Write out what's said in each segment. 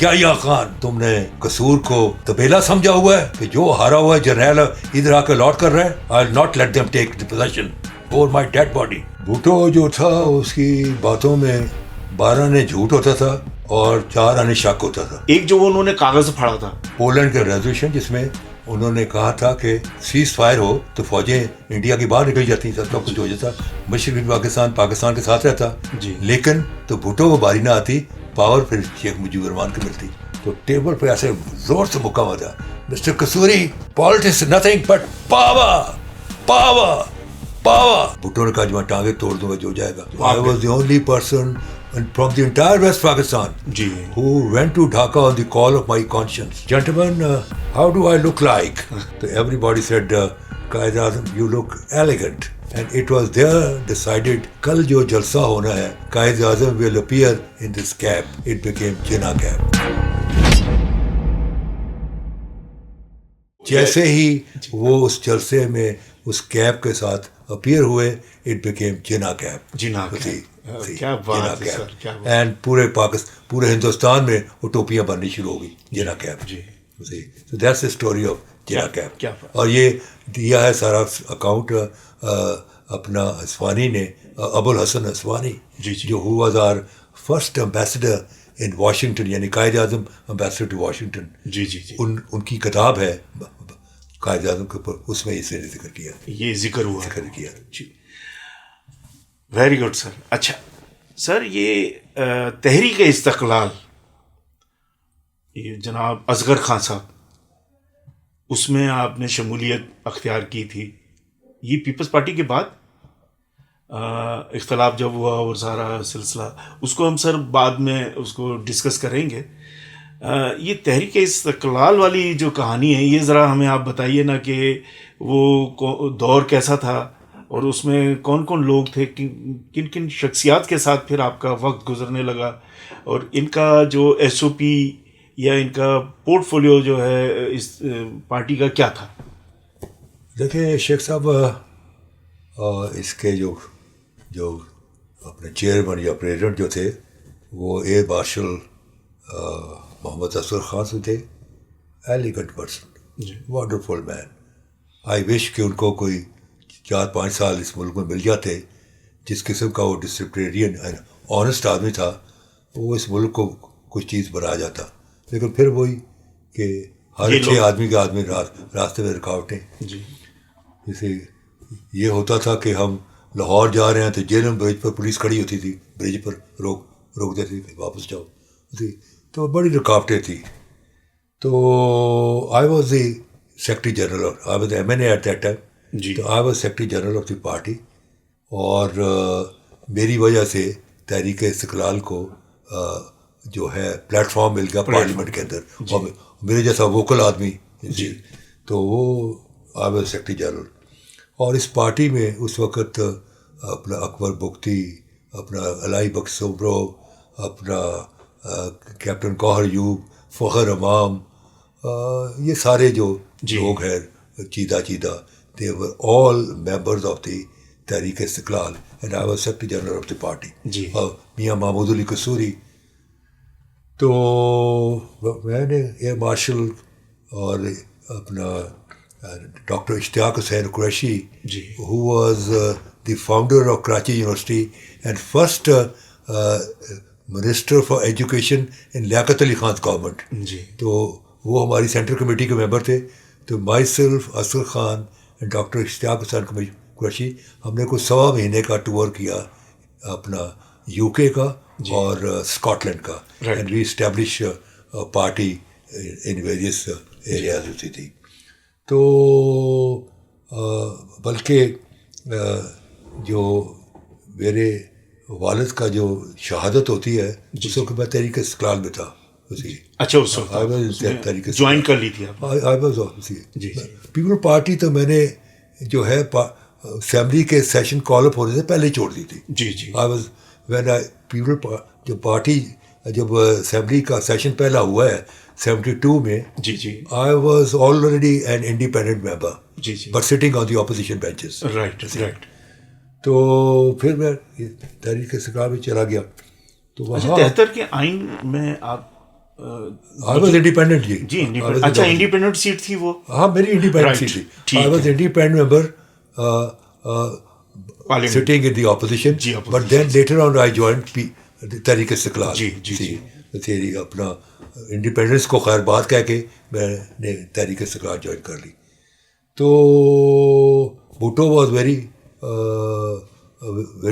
یا خان, تم نے قصور کو طبیلہ سمجھا ہوا ہے کہ جو ہارا ہوا ہے جرنیل ادھر آ کے لوٹ کر رہا ہے. I will not let them take the position اور مائی ڈیڈ باڈی. بھٹو جو تھا اس کی باتوں میں 12 نے جھوٹ ہوتا تھا اور 4 آنے شک ہوتا تھا. ایک جو انہوں نے کاغذ پھاڑا تھا پولینڈ کے ریزولوشن, جس میں انہوں نے کہا تھا کہ سیز فائر ہو تو فوجیں انڈیا کی باہر نکل جاتی ہیں, سب کچھ ہو جاتا, مشرقی پاکستان کے ساتھ رہتا. لیکن تو بھٹو کو باری نہ آتی, پاور پھر شیخ مجیب الرحمان کو ملتی. تو ٹیبل پہ ایسے زور سے مکہ مارا, mister Kasuri, politics nothing but power, power, power. Bhutto نے کہا جو میں ٹانگیں توڑ دوں گا جو جائے گا. I was the only person from the entire West Pakistan who went to Dhaka on the call of my conscience. Gentlemen, how do I look like? So everybody said, Qaid Azam, you look elegant. And it was there decided, kal jo jalsa hona hai, Qaid Azam will appear in this cap. It became Jinnah cap. جیسے ہی وہ اس جلسے میں اس cap کے ساتھ appear ہوئے, it became جنا cap. جنا کیا بات ہے سر. اینڈ پورے ہندوستان میں وہ ٹوپیاں بننی شروع ہو گئی, Jinnah cap. So that's the story of Jinnah cap. اور یہ دیا ہے سارا اکاؤنٹ اپنا اسوانی نے, ابو الحسن اسوانی, جو who was our first ambassador in Washington, یعنی Quaid Azam ambassador to Washington. ان کی کتاب ہے قائد اعظم کے اوپر, اس میں اسے ذکر کیا, یہ ذکر ہوا, ذکر کیا. ویری گڈ سر. اچھا سر, یہ تحریک استقلال, یہ جناب اصغر خان صاحب, اس میں آپ نے شمولیت اختیار کی تھی. یہ پیپلز پارٹی کے بعد اختلاف جب ہوا اور سارا سلسلہ, اس کو ہم سر بعد میں اس کو ڈسکس کریں گے. یہ تحریک استقلال والی جو کہانی ہے, یہ ذرا ہمیں آپ بتائیے نا کہ وہ دور کیسا تھا اور اس میں کون کون لوگ تھے, کن کن شخصیات کے ساتھ پھر آپ کا وقت گزرنے لگا, اور ان کا جو ایس او پی یا ان کا پورٹ فولیو جو ہے اس پارٹی کا کیا تھا. دیکھیں شیخ صاحب, اس کے جو اپنے چیئرمین یا پریزیڈنٹ جو تھے وہ ایئر مارشل محمد اصغر خان سے تھے. ایلیگنٹ پرسن, ونڈرفل مین. آئی وش کہ ان کو کوئی 4-5 سال اس ملک میں مل جاتے. جس قسم کا وہ ڈسپلنرین اینڈ آنیسٹ آدمی تھا, وہ اس ملک کو کچھ چیز بنا جاتا. لیکن پھر وہی کہ ہر اچھے آدمی کے آدمی راستے میں رکاوٹیں. جیسے یہ ہوتا تھا کہ ہم لاہور جا رہے ہیں تو جیلم برج پر پولیس کھڑی ہوتی تھی, برج پر روک دیتی تھی, واپس جاؤ. تو بڑی رکاوٹیں تھیں. تو I was the secretary general, I was M N A at that time. تو I was secretary general of the party, اور میری وجہ سے تحریک استقلال کو جو ہے پلیٹ فارم مل گیا پارلیمنٹ کے اندر, اور میرے جیسا ووکل آدمی, تو وہ آئی واز سیکرٹری جنرل. اور اس پارٹی میں اس وقت اپنا اکبر بگٹی, اپنا الائی بخش سوبرو, اپنا کیپٹن گوہر ایوب, فخر امام, یہ سارے جو لوگ ہیں چیدہ, they were all members of the تحریک استقلال, and I was secretary general of the party. اور میاں محمود علی قصوری. تو میں نے ایئر مارشل اور اپنا doctor Ishtiaq Hussain Qureshi, who was the founder of Karachi University and first Minister for Education in Liaquat Ali Khan government. تو وہ ہماری سینٹرل کمیٹی کے ممبر تھے. تو myself, Asghar Khan, doctor Ishtiaq Hussain Qureshi, ہم نے کوئی 1.25 مہینے کا ٹور کیا اپنا یو کے کا اور اسکاٹ لینڈ کا, and we establish party in various areas ہوتی تھی. تو بلکہ جو میرے والد کا جو شہادت ہوتی ہے اس وقت میں تحریک استقلال میں تھا. اچھا, اس وقت جوائن کر لی تھی آپ؟ پیپل پارٹی تو میں نے جو ہے اسمبلی کے سیشن کال اپ ہونے سے پہلے ہی چھوڑ دی تھی. I was when I people جو پارٹی جب اسمبلی کا سیشن پہلا ہوا ہے 72 میں, I was already an independent member but sitting on the opposition benches. تو پھر میں تحریک استقلال میں چلا گیا. تو 73 کے آئین میں آپ I was independent جی. جی اچھا انڈیپینڈنٹ سیٹ تھی وہ. ہاں میری انڈیپینڈنٹ سیٹ تھی. I was independent member sitting in the opposition. But then later on I joined تحریک استقلال. جی تیری اپنا انڈیپینڈنس کو خیر بات کہہ کے میں نے تحریک استقلال جوائن کر لی. تو Bhutto was very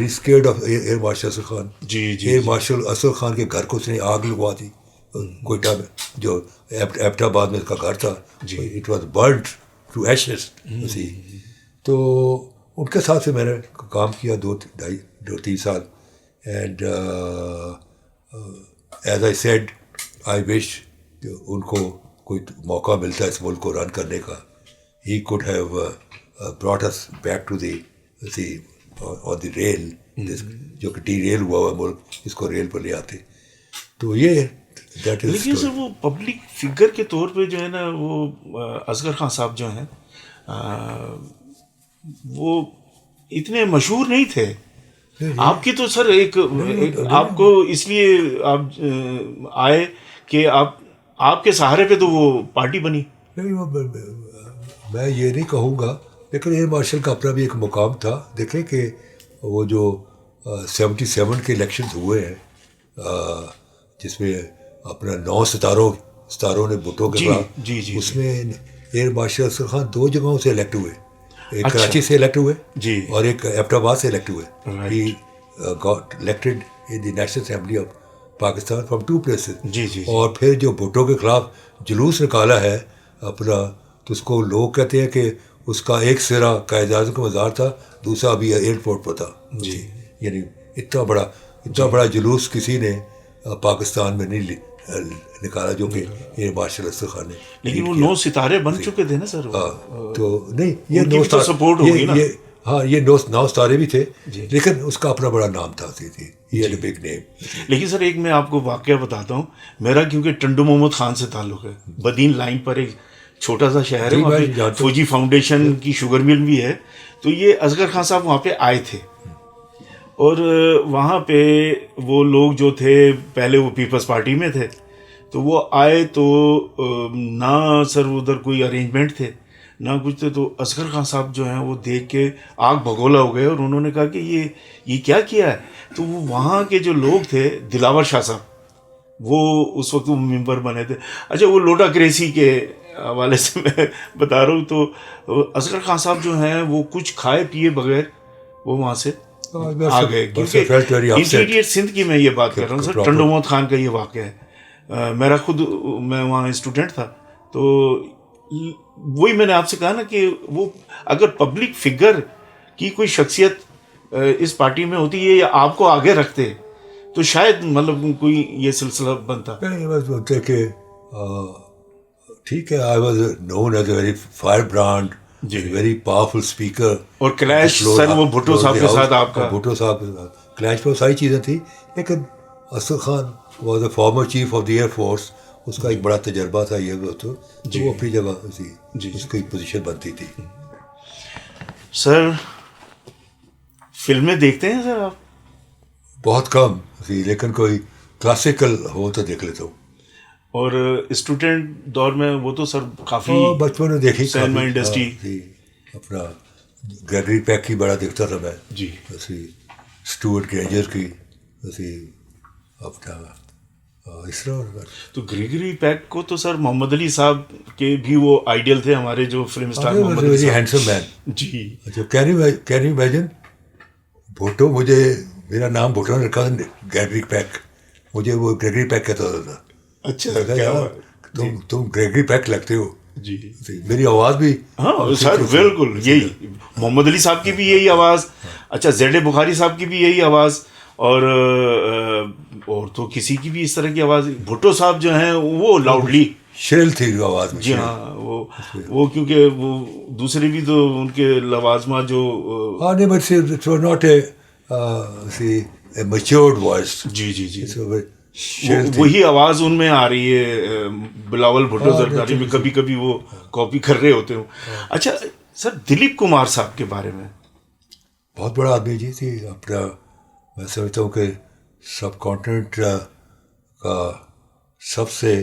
scared of air marshal Asad Khan. Air marshal Asad Khan کے گھر کو اس نے آگ لگوا دی کوئٹہ میں, جو ایبٹ آباد میں اس کا گھر تھا. It was burned to ashes. تو ان کے ساتھ سے میں نے کام کیا 2-3 سال. And as I said I wish کہ ان کو کوئی موقع ملتا ہے اس ملک کو رن کرنے کا. He could have brought us back to the on the rail, جو کہ ڈی ریل ہوا ہوا ملک, اس کو ریل پر لے آتے. تو یہ لیکن سر وہ پبلک فگر کے طور پہ جو ہے نا وہ اصغر خان صاحب جو ہیں وہ اتنے مشہور نہیں تھے. آپ کی تو سر ایک آپ کو اس لیے آپ آئے کہ آپ کے سہارے پہ تو وہ پارٹی بنی. میں یہ نہیں کہوں گا, لیکن ایئر مارشل کا اپنا بھی ایک مقام تھا. دیکھیں کہ وہ جو 77 کے الیکشنز ہوئے ہیں جس میں اپنا 9 ستاروں نے بھٹو کے خلاف, اس میں ایئر مارشل اسد خان 2 جگہوں سے الیکٹ ہوئے. ایک کراچی سے الیکٹ ہوئے اور ایک ایبٹ آباد سے الیکٹ ہوئے. He got elected in the national assembly of Pakistan from 2 places. اور پھر جو بھٹو کے خلاف جلوس نکالا ہے اپنا, تو اس کو لوگ کہتے ہیں کہ اس کا ایک سرا قائد اعظم کا مزار تھا, دوسرا ابھی ایئرپورٹ پر تھا. یعنی اتنا بڑا جلوس کسی نے پاکستان میں نہیں نکالا جو کہ ایئر مارشل اسد خان نے. لیکن وہ 9 ستارے بن چکے تھے نا سر. تو نہیں یہ 9 ستارے, ہاں یہ 9 ستارے بھی تھے, لیکن اس کا اپنا بڑا نام تھا. یہ بگ نیم. لیکن سر ایک میں آپ کو واقعہ بتاتا ہوں. میرا کیونکہ ٹنڈو محمد خان سے تعلق ہے, بدین لائن پر ایک چھوٹا سا شہر ہے, وہاں پہ فوجی فاؤنڈیشن کی شوگر مل بھی ہے. تو یہ اصغر خان صاحب وہاں پہ آئے تھے, اور وہاں پہ وہ لوگ جو تھے پہلے وہ پیپلز پارٹی میں تھے, تو وہ آئے تو نہ سر ادھر کوئی ارینجمنٹ تھے نہ کچھ تھے. تو اصغر خان صاحب جو ہیں وہ دیکھ کے آگ بھگولا ہو گئے, اور انہوں نے کہا کہ یہ کیا کیا ہے. تو وہ وہاں کے جو لوگ تھے, دلاور شاہ صاحب, وہ اس وقت وہ ممبر بنے تھے. اچھا وہ لوٹا کریسی کے حوالے سے میں بتا رہا ہوں. تو اصغر خان صاحب جو ہیں وہ کچھ کھائے پیے بغیر وہ وہاں سے آ گئے. کیونکہ انٹیریئر سندھ کی میں یہ بات کر رہا ہوں سر, ٹنڈو محمد خان کا یہ واقعہ ہے. میں وہاں اسٹوڈنٹ تھا. تو وہی میں نے آپ سے کہا نا کہ وہ اگر پبلک فگر کی کوئی شخصیت اس پارٹی میں ہوتی ہے یا آپ کو آگے رکھتے تو شاید مطلب کوئی یہ سلسلہ بنتا. کہ ٹھیک ہے, I was known as a very firebrand, very powerful speaker. اور کلیش سر وہ بھٹو صاحب کے ساتھ آپ کا, بھٹو صاحب کے ساتھ کلیش پر ساری چیزیں تھیں. لیکن Asad Khan was a former chief of the air force, اس کا ایک بڑا تجربہ تھا. یہ تو وہ اپنی جگہ اس کی پوزیشن بنتی تھی. سر فلمیں دیکھتے ہیں سر آپ؟ بہت کم, لیکن کوئی کلاسیکل ہو تو دیکھ لیتا ہوں. اور اسٹوڈنٹ دور میں وہ تو سر کافی بچپن میں دیکھی سینما انڈسٹری. اپنا گریگری پیک کی بڑا دیکھتا تھا میں. اسٹوارٹ گرینجر کی اپنا اس طرح. تو گریگری پیک کو تو سر محمد علی صاحب کے بھی وہ آئیڈیل تھے ہمارے جو فلم اسٹار محمد علی صاحب. ہینڈسم مین. جی اچھا, کین یو امیجن بھٹو, مجھے میرا نام بھٹو نے رکھا تھا گریگری پیک, مجھے وہ گریگری پیک کہتا تھا. اچھا, تم گریگری پیک لگتے ہو. جی میری آواز بھی, ہاں سر بالکل یہی, محمد علی صاحب کی بھی یہی آواز. اچھا زیڈ بخاری صاحب کی بھی یہی آواز, اور تو کسی کی بھی اس طرح کی آواز. بھٹو صاحب جو ہیں وہ لاؤڈلی شریل تھی آواز میں. جی ہاں, وہ کیونکہ وہ دوسرے بھی تو ان کے لوازمہ جو نہیں, but not a matured voice. جی وہی آواز ان میں آ رہی ہے. بلاول بھٹو زرداری میں کبھی کبھی وہ کاپی کر رہے ہوتے ہوں. اچھا سر, دلیپ کمار صاحب کے بارے میں بہت بڑا آدمی جی تھی. اپنا میں سمجھتا ہوں کہ سب کانٹیننٹ کا سب سے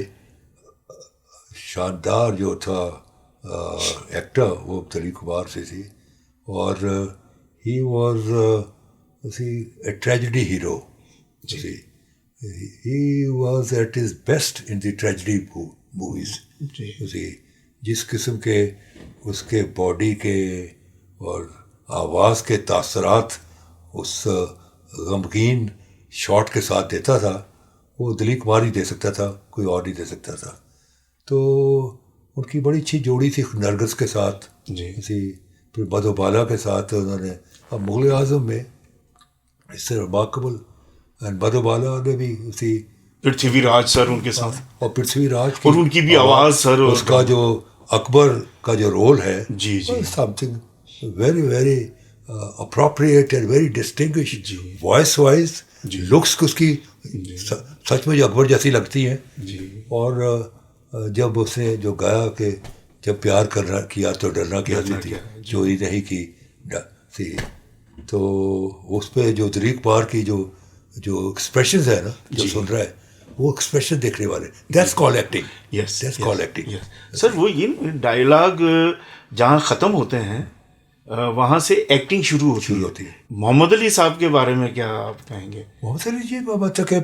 شاندار جو تھا ایکٹر وہ دلیپ کمار سے تھی. اور he was a tragedy hero. He was at his best in the tragedy movies. جس قسم کے اس کے باڈی کے اور آواز کے تاثرات اس غمگین شاٹ کے ساتھ دیتا تھا وہ دلیپ کمار ہی دے سکتا تھا, کوئی اور نہیں دے سکتا تھا. تو ان کی بڑی اچھی جوڑی تھی نرگس کے ساتھ. پھر مدھوبالا کے ساتھ انہوں نے اب مغل اعظم میں اس سے ریمارکیبل. اینڈ مدھوبالا نے بھی اسی پرتھوی راج سر ان کے ساتھ, اور پرتھوی راج اور ان کی بھی آواز سر, اس کا جو اکبر کا جو رول ہے something very very appropriate and very distinguish. Voice wise looks اس کی سچ میں جو اکبر جیسی لگتی ہیں. اور جب اس نے جو گایا کہ جب پیار کرنا کیا تو ڈرنا کیا تھی, چوری نہیں کی تھی, تو اس پہ جو دلیپ کمار کی جو ایکسپریشنز ہے نا جو سن رہا ہے وہ ایکسپریشن دیکھنے والے, that's call acting. That's call acting. Sir وہ یہ ڈائلاگ جہاں ختم ہوتے ہیں وہاں سے ایکٹنگ شروع ہوتی ہے. محمد علی صاحب کے بارے میں کیا آپ کہیں گے؟ محمد علی جی بات کہ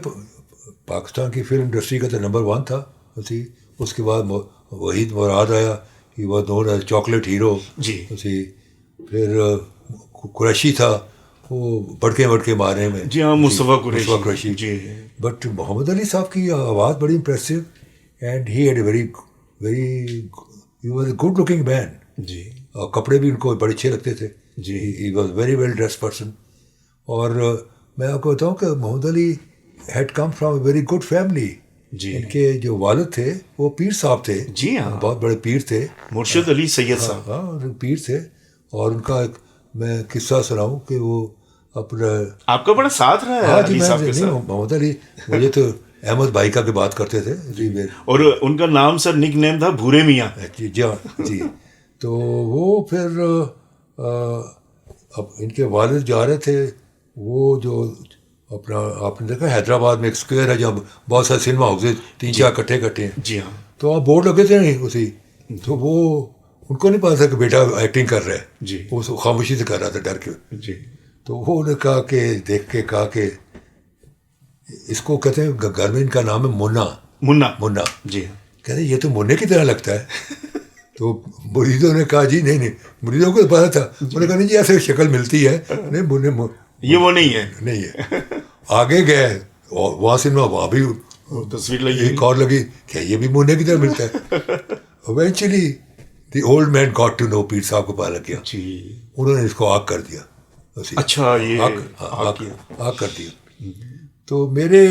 پاکستان کی فلم انڈسٹری کا تو نمبر 1 تھا. اس کے بعد وحید مراد آیا, he was known as chocolate hero. پھر قریشی تھا وہ بڑکے مارنے میں. جی ہاں, مصطفیٰ قریشی. بٹ محمد علی صاحب کی آواز بڑی impressive, and he had a very he was a good looking man. اور کپڑے بھی ان کو بڑے اچھے لگتے تھے. He was very well dress person. اور میں آپ کو بتاؤں کہ Muhammad Ali had come from a very good family. ان کے جو والد تھے وہ پیر صاحب تھے. جی ہاں, بہت بڑے پیر تھے, مرشد علی سید صاحب. ہاں پیر تھے. اور ان کا ایک میں قصہ سناؤں کہ وہ اپنا آپ کا بڑا ساتھ رہا ہے. ہاں جی, میں محمد علی مجھے تو احمد بھائی کا کی بات کرتے تھے. اور ان کا نام سر نک نیم تھا بھورے میاں. جی. تو وہ پھر اب ان کے والد جا رہے تھے, وہ جو اپنا آپ نے دیکھا حیدرآباد میں ایک اسکوئر ہے جہاں بہت سارے سنیما ہاؤسز 3-4 کٹھے ہیں. جی ہاں. تو وہاں بورڈ لگے تھے نہیں اسی, تو وہ ان کو نہیں پتا تھا کہ بیٹا ایکٹنگ کر رہا ہے. وہ خاموشی سے کر رہا تھا ڈر کے. تو وہ نے کہا کہ دیکھ کے کہا کہ اس کو کہتے ہیں گھر میں ان کا نام ہے منا. جی کہتے ہیں یہ تو منے کی طرح لگتا ہے. تو مریدوں نے کہا جی نہیں, مریدوں کو پتا تھا. انہوں نے کہا نہیں جی ایسے شکل ملتی ہے, نہیں یہ وہ نہیں ہے. آگے گئے وہاں سے وہاں بھی تصویر لگی, ایک اور لگی کہ یہ بھی مونے کی طرح ملتا ہے. Eventually the old man got to know, پیر صاحب کو پتا لگ گیا. انہوں نے اس کو آگ کر دیا. اچھا, یہ آگ کر دیا. تو میرے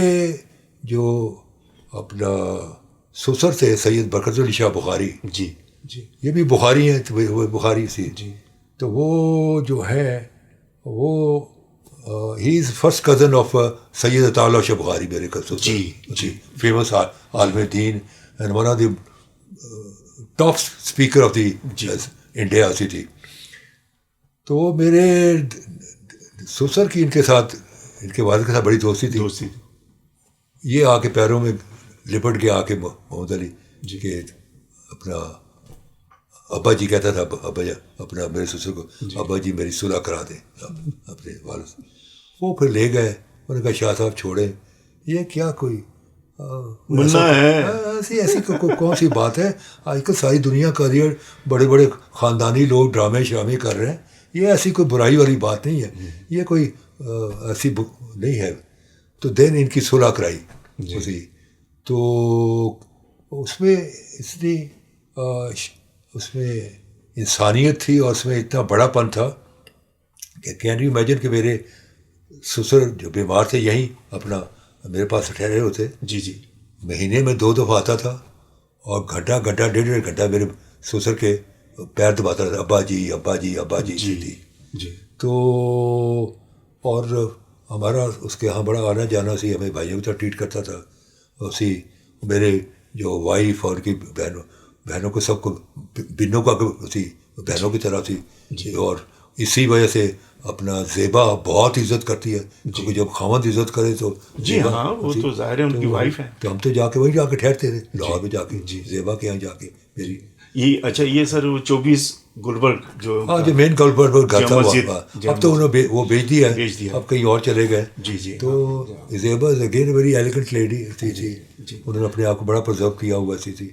جو اپنا سسر تھے سید برکت علی شاہ بخاری, یہ بھی بخاری ہیں, وہ بخاری سے. تو وہ جو ہے وہ he is first cousin of Syed Ataullah Shah Bukhari, میرے سسر. فیمس عالم دین and one of the top speaker of the India city. تو میرے سسر کی ان کے والد کے ساتھ بڑی دوستی تھی. یہ آ کے پیروں میں لپٹ گیا, آ کے محمد علی کے اپنا ابا جی کہتا تھا, ابا جی اپنا میرے سسر کو, ابا جی میری صلح کرا دیں اپنے والد سے. وہ پھر لے گئے. انہوں نے کہا شاہ صاحب چھوڑیں, یہ کیا کوئی ایسی کون سی بات ہے. آج کل ساری دنیا کا بڑے بڑے خاندانی لوگ ڈرامے شرامے کر رہے ہیں, یہ ایسی کوئی برائی والی بات نہیں ہے, یہ کوئی ایسی نہیں ہے. تو دین ان کی صلح کرائی. تو اس میں اس میں انسانیت تھی, اور اس میں اتنا بڑا پن تھا کہ کین یو امیجن کہ میرے سسر جو بیمار تھے یہیں اپنا میرے پاس ٹھہرے ہوتے. مہینے میں 2 دفعہ آتا تھا, اور گھنٹہ 1.5 گھنٹہ میرے سسر کے پیر دباتا رہتا, ابا جی ابا جی ابا جی. تو اور ہمارا اس کے یہاں بڑا آنا جانا سی, ہمیں بھائیوں کی طرح ٹریٹ کرتا تھا. اسی میرے جو وائف اور ان کی بہنوں کو سب کو بنوں کا اسی بہنوں کی طرح تھی. اور اسی وجہ سے اپنا زیبا بہت عزت کرتی ہے، کیونکہ جب خاوند عزت کرے تو جی ہاں وہ تو ظاہر ہے ان کی وائف ہے. تو ہم تو جا کے وہیں جا کے ٹھہرتے تھے لاہور میں جا کے زیبا کے یہاں جا کے میری. یہ اچھا یہ سر وہ 24 گلبرگ جو ہاں جو مین گلبرگ پر گھر تھا مسجد، اب تو انہوں نے وہ بیچ دیا ہے، بیچ دیا. اب کہیں اور چلے گئے. جی جی تو زیبا اگین ویری ایلیگنٹ لیڈی تھی. انہوں نے اپنے آپ کو بڑا پرزرو کیا ہوا تھی.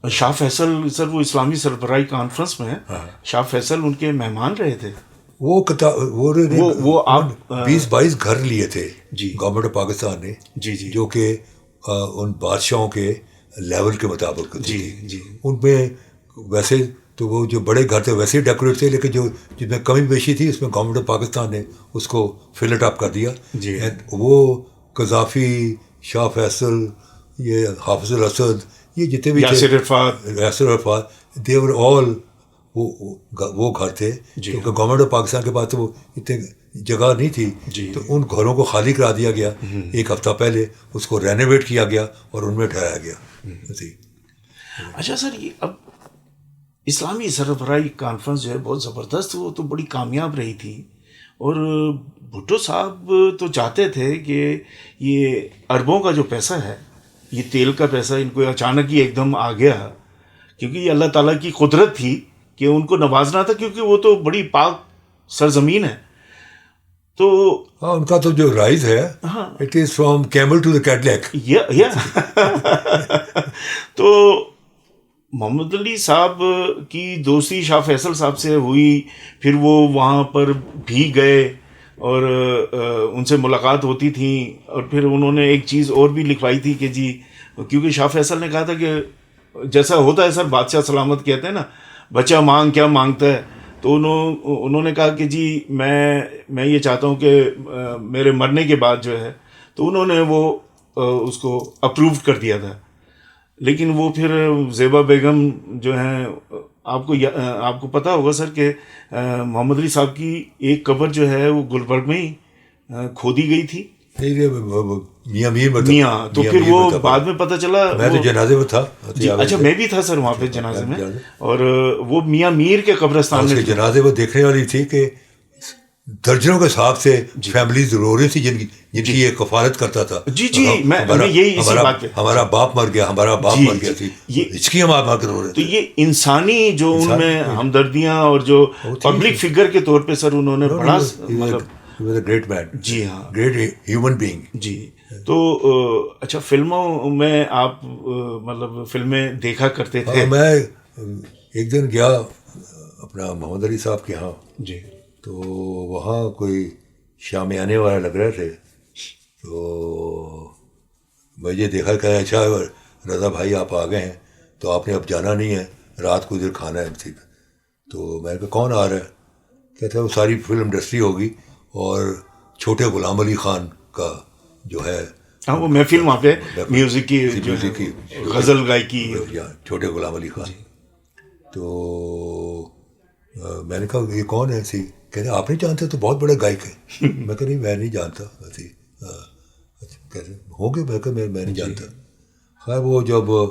شاہ فیصل سر وہ اسلامی سربراہی کانفرنس میں شاہ فیصل ان کے مہمان رہے تھے. وہ آپ 20-22 گھر لیے تھے جی گورنمنٹ آف پاکستان نے، جی جی جو کہ ان بادشاہوں کے لیول کے مطابق جی جی ان میں ویسے تو وہ جو بڑے گھر تھے ویسے ہی ڈیکوریٹ تھے، لیکن جو جس میں کمی بیشی تھی اس میں گورنمنٹ آف پاکستان نے اس کو فل اٹ اپ کر دیا. جی وہ قذافی، شاہ فیصل، یہ حافظ الاسد، یہ جتنے بھی یاسر عرفات دے ور آل وہ گھر تھے، کیونکہ گورنمنٹ آف پاکستان کے پاس تو وہ اتنے جگہ نہیں تھی. تو ان گھروں کو خالی کرا دیا گیا ایک ہفتہ پہلے، اس کو رینوویٹ کیا گیا اور ان میں ٹھہرایا گیا. اچھا سر یہ اب اسلامی سربراہی کانفرنس جو ہے بہت زبردست، وہ تو بڑی کامیاب رہی تھی، اور بھٹو صاحب تو چاہتے تھے کہ یہ اربوں کا جو پیسہ ہے، یہ تیل کا پیسہ ان کو اچانک ہی ایک دم آ گیا، کیونکہ یہ اللہ تعالیٰ کی قدرت تھی کہ ان کو نوازنا تھا، کیونکہ وہ تو بڑی پاک سرزمین ہے. تو ہاں ان کا تو جو رائز ہے it is from camel to the Cadillac. تو محمد علی صاحب کی دوستی شاہ فیصل صاحب سے ہوئی، پھر وہ وہاں پر بھی گئے اور ان سے ملاقات ہوتی تھی، اور پھر انہوں نے ایک چیز اور بھی لکھوائی تھی کہ جی، کیونکہ شاہ فیصل نے کہا تھا کہ جیسا ہوتا ہے سر بادشاہ سلامت کہتے ہیں نا، بچہ مانگ کیا مانگتا ہے. تو انہوں نے کہا کہ جی میں یہ چاہتا ہوں کہ میرے مرنے کے بعد جو ہے، تو انہوں نے وہ اس کو اپروو کر دیا تھا. لیکن وہ پھر زیبا بیگم جو ہیں، آپ کو پتہ ہوگا سر کہ محمد علی صاحب کی ایک قبر جو ہے وہ گلبرگ میں ہی کھودی گئی تھی. میاں میر میں میاں تو پھر وہ بعد میں پتہ چلا، میں تو جنازے میں تھا. اچھا میں بھی تھا سر وہاں پہ جنازے میں، اور وہ میاں میر کے قبرستان میں جنازے میں دیکھنے والی تھی کہ درجنوں کے حساب سے فیملیز رو رہی تھی جن کی یہ کفالت کرتا تھا. جی میں یہی اسی بات پہ، ہمارا باپ مر گیا، ہمارا باپ مر گیا تھی، ہچکی ہم مار کے رو رہے تھے. تو یہ انسانی جو ان میں ہمدردیاں اور جو پبلک فگر کے طور پہ سر انہوں نے بڑا گریٹ مین. جی ہاں، گریٹ ہیومن بینگ. جی. تو اچھا فلموں میں آپ مطلب فلمیں دیکھا کرتے تھے؟ میں ایک دن گیا اپنا محمد علی صاحب کے یہاں، جی، تو وہاں کوئی شامیانے والا لگ رہے تھے. تو مجھے دیکھا کہ اچھا رضا بھائی آپ آ گئے ہیں، تو آپ نے اب جانا نہیں ہے، رات کو ادھر کھانا ہے. تو میں نے کہا کون آ رہا ہے؟ کہتے ہیں وہ ساری فلم انڈسٹری ہوگی اور چھوٹے غلام علی خان کا جو ہے وہ محفل وہاں پہ میوزک کی غزل گائکی، چھوٹے غلام علی خان. تو میں نے کہا یہ کون ہے ایسی؟ کہتے آپ نہیں جانتے؟ تو بہت بڑے گائک ہیں. میں کہا نہیں میں نہیں جانتا ایسی. کہتے ہوں گے؟ میں کہا میں نہیں جانتا. خیر وہ جب وہ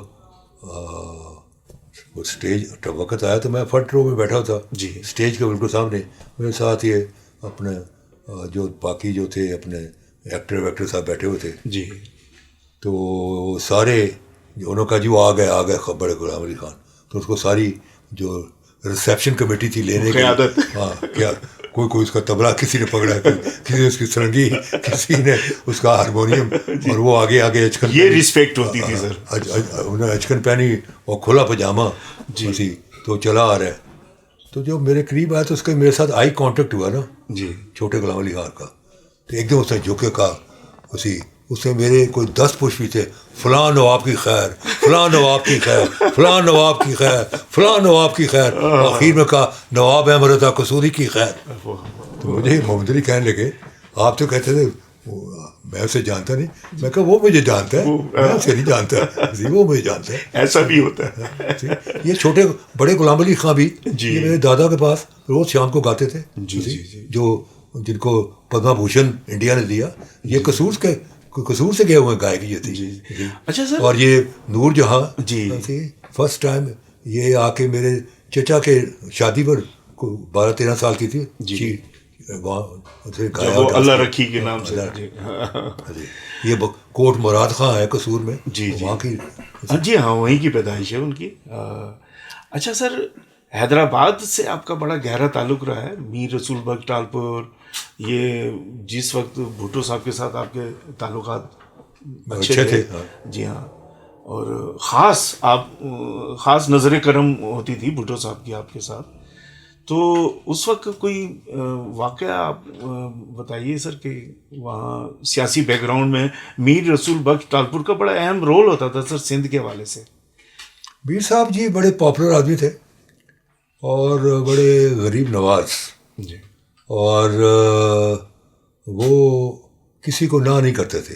اسٹیج وقت آیا تو میں فرنٹ رو میں بیٹھا تھا، جی اسٹیج کے بالکل سامنے. میرے ساتھ یہ اپنے جو باقی جو تھے اپنے ایکٹر صاحب بیٹھے ہوئے تھے. جی تو سارے انہوں کا جی وہ آ گئے بڑے غلام علی خان. تو اس کو ساری جو ریسیپشن کمیٹی تھی لینے کی، ہاں کیا کوئی اس کا طبلہ کسی نے پکڑا، کسی نے اس کی سرنگی، کسی نے اس کا ہارمونیم، اور وہ آگے اچکن، یہ رسپیکٹ ہوتی تھی سر. انہوں نے اچکن پہنی اور کھلا پاجامہ، جی تو چلا آ رہا ہے. تو جو میرے قریب آیا تو اس کا میرے ساتھ آئی کانٹیکٹ ہوا نا، جی چھوٹے غلام علی خان کا. تو ایک دم اس نے جھکے کہا، اس میں میرے کوئی 10 پش بھی تھے، فلاں نواب کی خیر، فلاں نواب کی خیر، فلاں نواب کی خیر، فلاں نواب کی خیر. آخر میں کہا نواب احمد رضا قصوری کی خیر. تو مجھے محمد علی کہنے لگے آپ تو کہتے تھے میں اسے جانتا نہیں. میں کہا وہ مجھے جانتا ہے، میں اسے نہیں جانتا. وہ مجھے جانتا ہے. ایسا بھی ہوتا ہے. یہ چھوٹے بڑے غلام علی خان بھی یہ میرے دادا کے پاس روز شام کو گاتے تھے، جو جن کو پدما بھوشن انڈیا نے دیا. یہ قصور سے گئے ہوئے گائے کی یہ تھی. اچھا سر. اور یہ نور جہاں جی فرسٹ ٹائم یہ آ کے میرے چچا کے شادی پر 12-13 سال کی تھی جی، وہاں اسے جب گایا وہ اور اللہ ڈانس رکھی کے نام سے. جی جی. یہ کوٹ مراد خاں ہے قصور میں, جی جی وہاں کی. جی ہاں وہیں کی پیدائش ہے ان کی. اچھا سر, حیدرآباد سے آپ کا بڑا گہرا تعلق رہا ہے. میر رسول بخش ٹالپور, یہ جس وقت بھٹو صاحب کے ساتھ آپ کے تعلقات اچھے تھے. جی ہاں, اور خاص نظر کرم ہوتی تھی بھٹو صاحب کی آپ کے ساتھ. تو اس وقت کوئی واقعہ آپ بتائیے سر کہ وہاں سیاسی بیک گراؤنڈ میں میر رسول بخش ٹالپور کا بڑا اہم رول ہوتا تھا سر سندھ کے حوالے سے. میر صاحب جی بڑے پاپولر آدمی تھے اور بڑے غریب نواز, جی, اور وہ کسی کو نہ نہیں کرتے تھے.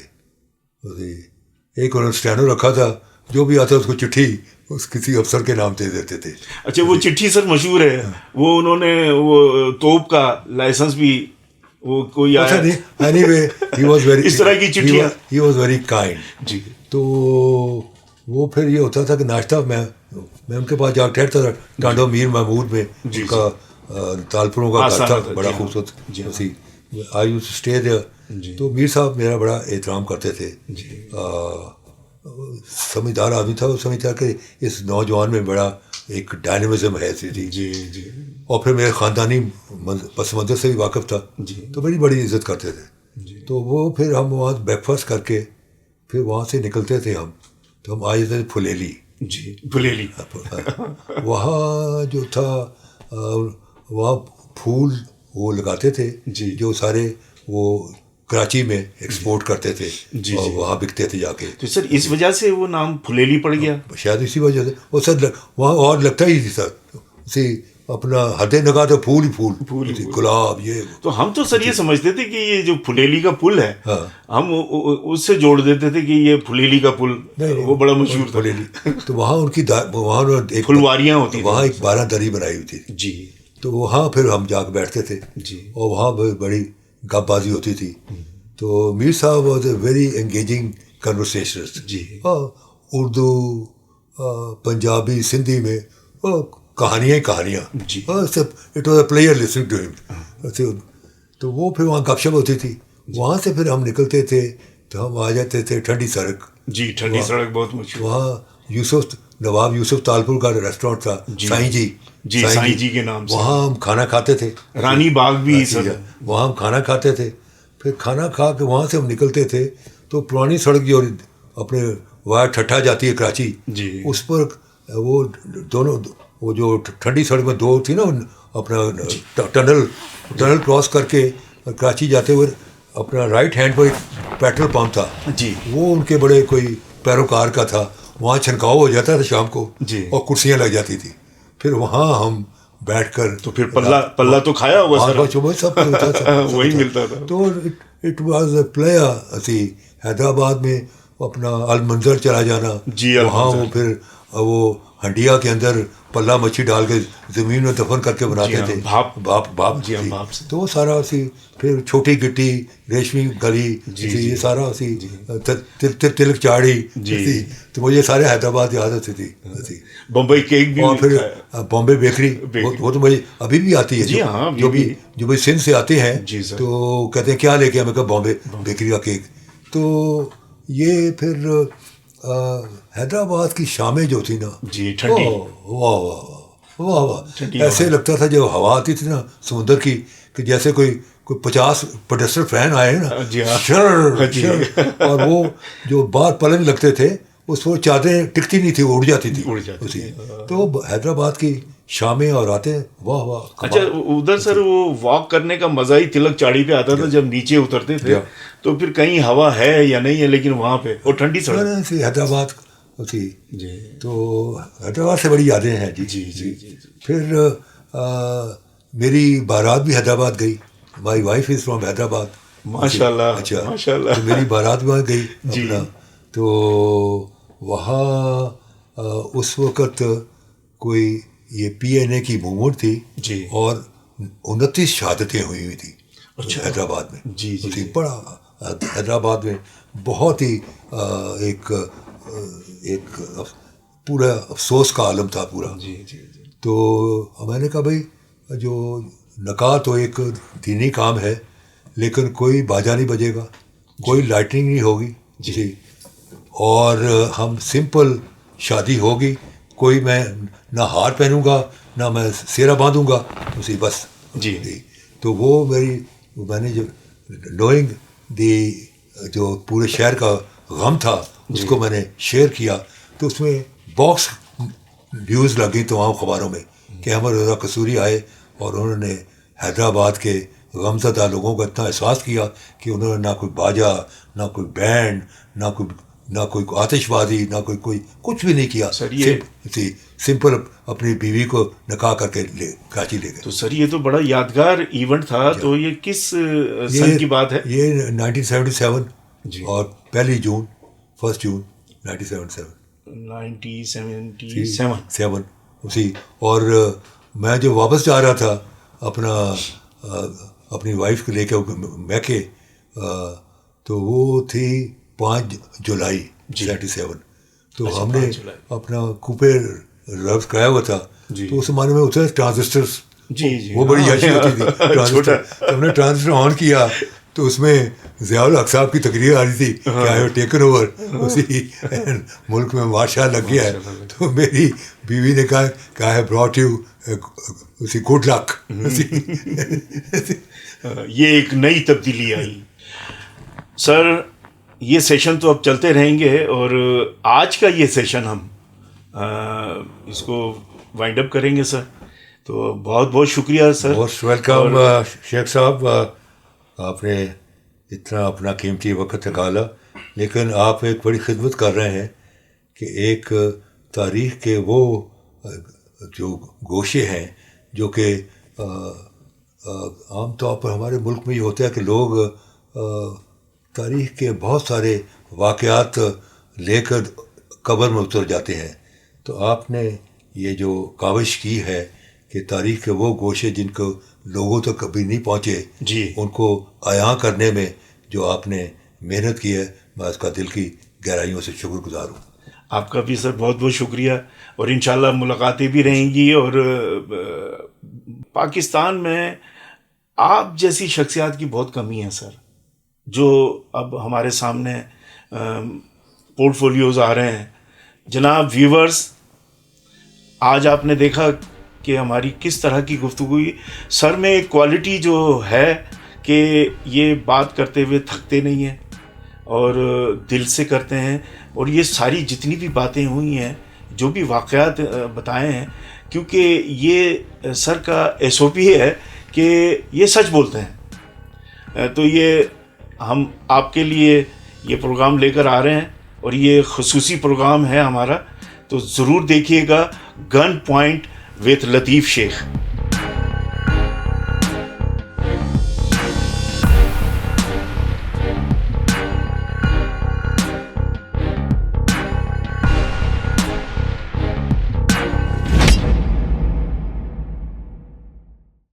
ایک انہوں نے اسٹینو رکھا تھا, جو بھی آتا اس کو چٹھی اس کسی افسر کے نام دے دیتے تھے. اچھا وہ چٹھی سر مشہور ہے, وہ انہوں نے وہ توپ کا لائسنس بھی وہ کوئی آیا anyway he was very, اس طرح کی چٹھیاں, ہی واز ویری کائنڈ. جی, تو وہ پھر یہ ہوتا تھا کہ ناشتہ میں ان کے پاس جا کے ٹھہرتا تھا. ٹانڈو میر محمود میں ان کا تالپوروں کا گھر تھا, بڑا خوبصورت. I used to stay there. تو میر صاحب میرا بڑا احترام کرتے تھے. سمجھدار آدمی تھا, وہ سمجھتا کہ اس نوجوان میں بڑا ایک ڈائنامزم ہے ایسی تھی. جی جی, اور پھر میرے خاندانی پس منظر سے بھی واقف تھا, تو میری بڑی عزت کرتے تھے. تو وہ پھر ہم وہاں بریک فاسٹ کر کے پھر وہاں سے نکلتے تھے ہم, تو ہم آئے تھے پھلیلی. جی پھلیلی, وہاں جو تھا وہاں پھول وہ لگاتے تھے جو سارے وہ کراچی میں ایکسپورٹ کرتے تھے اور وہاں بکتے تھے جا کے. تو سر اس وجہ سے وہ نام پھلیلی پڑ گیا شاید اسی وجہ سے. وہ سر وہاں اور لگتا ہی تھی سر, اسی اپنا ہدے نگاہ تو پھول ہی پھول, گلاب یہ. تو ہم تو سر یہ سمجھتے تھے کہ یہ جو پھلیلی کا پل ہے ہم اس سے جوڑ دیتے تھے کہ یہ پھلیلی کا پل وہ بڑا مشہور تھا. تو وہاں ان کی وہاں پھلواریاں ہوتی, وہاں ایک 12 دری بنائی ہوئی تھی. جی, تو وہاں پھر ہم جا کے بیٹھتے تھے اور وہاں بڑی گپ بازی ہوتی تھی. تو میر صاحب was a very engaging conversationist. جی, اردو, پنجابی, سندھی میں کہانیاں جی, سب. It was a player listening to him. تو وہ پھر وہاں گپ شپ ہوتی تھی. وہاں سے پھر ہم نکلتے تھے تو ہم آ جاتے تھے ٹھنڈی سڑک. جی ٹھنڈی سڑک بہت مشہور. وہاں نواب یوسف تالپور کا ریسٹورینٹ تھا, سائیں جی کے نام سے. وہاں ہم کھانا کھاتے تھے. رانی باغ بھی سر, وہاں ہم کھانا کھاتے تھے. پھر کھانا کھا کے وہاں سے ہم نکلتے تھے تو پرانی سڑک جو اپنے وہاں ٹھٹھا جاتی ہے کراچی, اس پر وہ دونوں وہ جو ٹھنڈی سڑک میں دو تھی نا اپنا ٹنل کراس کر کے کراچی جاتے ہوئے اپنا رائٹ ہینڈ پر ایک پیٹرول پمپ تھا. وہ ان کے بڑے کوئی پیروکار کا تھا. وہاں چھنکاؤ ہو جاتا تھا شام کو اور کرسیاں لگ جاتی تھی. پھر وہاں ہم بیٹھ کر تو پھر پلہ تو کھایا ہوگا سر, سب وہی ملتا تھا. تو it was a player. Hyderabad میں اپنا المنظر چلا جانا, وہاں وہ پھر وہ ہنڈیا کے اندر پلہ مچھی ڈال کے زمین میں دفن کر کے بناتے تھے بھاپ. تو وہ سارا اسی پھر چھوٹی گٹی, ریشمی گلی, یہ سارا اسی تلک چاڑی. تو وہ یہ سارے حیدرآباد یاد ہوتی تھی. بمبئی کیک بھی, اور پھر بامبے بیکری, وہ تو مجھے ابھی بھی آتی ہے. جو بھی سندھ سے آتے ہیں تو کہتے ہیں کیا لے کے, ہمیں کہا بامبے بیکری کا کیک. تو یہ پھر حیدرآباد کی شامیں جو تھی نا, واہ واہ واہ واہ, ایسے لگتا تھا جب ہوا آتی تھی نا سمندر کی کہ جیسے کوئی 50 پڈسٹل فین آئے نا, اور وہ جو باہر پلنگ لگتے تھے اس پر چادریں ٹکتی نہیں تھی, اڑ جاتی تھی. تو حیدرآباد کی شامیں اور آتے واہ واہ. اچھا ادھر سر وہ واک کرنے کا مزہ ہی تلک چاڑی پہ آتا تھا جب نیچے اترتے تھے, تو پھر کہیں ہوا ہے یا نہیں ہے لیکن وہاں پہ اور ٹھنڈی سڑک حیدرآباد تھی. تو حیدرآباد سے بڑی یادیں ہیں. جی. پھر میری بارات بھی حیدرآباد گئی. My wife is from Hyderabad. ماشاء اللہ. اچھا, تو میری بارات وہاں گئی اپنا. تو وہاں اس وقت کوئی یہ PNA کی موومنٹ تھی اور 29 شہادتیں ہوئی تھیں حیدرآباد میں. جی بڑا حیدرآباد میں بہت ہی ایک پورا افسوس کا عالم تھا پورا. تو میں نے کہا بھائی جو نکاح تو ایک دینی کام ہے، لیکن کوئی باجا نہیں بجے گا، کوئی لائٹنگ نہیں ہوگی جی، اور ہم سمپل شادی ہوگی، کوئی میں نہ ہار پہنوں گا نہ میں سیرا باندھوں گا اسی بس جی تو وہ میں نے جو نوئنگ دی جو پورے شہر کا غم تھا اس کو میں نے شیئر کیا، تو اس میں باکس نیوز لگی تمام اخباروں میں کہ احمد رضا قصوری آئے اور انہوں نے حیدرآباد کے غم زدہ لوگوں کو اتنا احساس کیا کہ انہوں نے نہ کوئی باجا، نہ کوئی بینڈ، نہ کوئی آتش بازی، نہ کوئی کچھ بھی نہیں کیا، سر یہ سمپل اپنی بیوی کو نکاح کر کے کراچی لے گئے. تو سر یہ تو بڑا یادگار ایونٹ تھا. تو یہ کس سن کی بات ہے؟ یہ 1977 جی، اور 1 جون 1977 1977 اسی. اور میں جو واپس جا رہا تھا اپنی وائف کو لے کے میکے، تو وہ تھی 5 جولائی 77. تو ہم نے اپنا کوپے ریزرو کرایا ہوا تھا، تو اس زمانے میں اتنے ٹرانزسٹرس وہ بڑی عیاشی ہوتی تھی ٹرانزسٹر. تو ہم نے ٹرانزسٹر آن کیا تو اس میں ضیاء الحق صاحب کی تقریر آ رہی تھی کہ آئی ہیو ٹیکن اوور اسی ملک میں مارشاء لگ گیا ہے. تو میری بیوی نے کہا کہ آئی ہیو براٹ یو اسی گڈ لک. یہ ایک نئی تبدیلی آئی. سر یہ سیشن تو اب چلتے رہیں گے، اور آج کا یہ سیشن ہم اس کو وائنڈ اپ کریں گے سر. تو بہت بہت شکریہ سر. موسٹ ویلکم شیخ صاحب، آپ نے اتنا اپنا قیمتی وقت نکالا، لیکن آپ ایک بڑی خدمت کر رہے ہیں کہ ایک تاریخ کے وہ جو گوشے ہیں جو کہ عام طور پر ہمارے ملک میں یہ ہوتا ہے کہ لوگ تاریخ کے بہت سارے واقعات لے کر قبر میں اتر جاتے ہیں. تو آپ نے یہ جو کاوش کی ہے کہ تاریخ کے وہ گوشے جن کو لوگوں تک کبھی نہیں پہنچے جی، ان کو عیاں کرنے میں جو آپ نے محنت کی ہے، میں اس کا دل کی گہرائیوں سے شکر گزار ہوں. آپ کا بھی سر بہت بہت شکریہ، اور انشاءاللہ ملاقاتیں بھی رہیں گی. اور پاکستان میں آپ جیسی شخصیات کی بہت کمی ہے سر، جو اب ہمارے سامنے پورٹ فولیوز آ رہے ہیں. جناب ویورز، آج آپ نے دیکھا کہ ہماری کس طرح کی گفتگو ہوئی. سر میں ایک کوالٹی جو ہے کہ یہ بات کرتے ہوئے تھکتے نہیں ہیں اور دل سے کرتے ہیں. اور یہ ساری جتنی بھی باتیں ہوئی ہیں، جو بھی واقعات بتائے ہیں، کیونکہ یہ سر کا ایس او پی ہے کہ یہ سچ بولتے ہیں. تو یہ ہم آپ کے لیے یہ پروگرام لے کر آ رہے ہیں، اور یہ خصوصی پروگرام ہے ہمارا. تو ضرور دیکھیے گا گن پوائنٹ وتھ لطیف شیخ.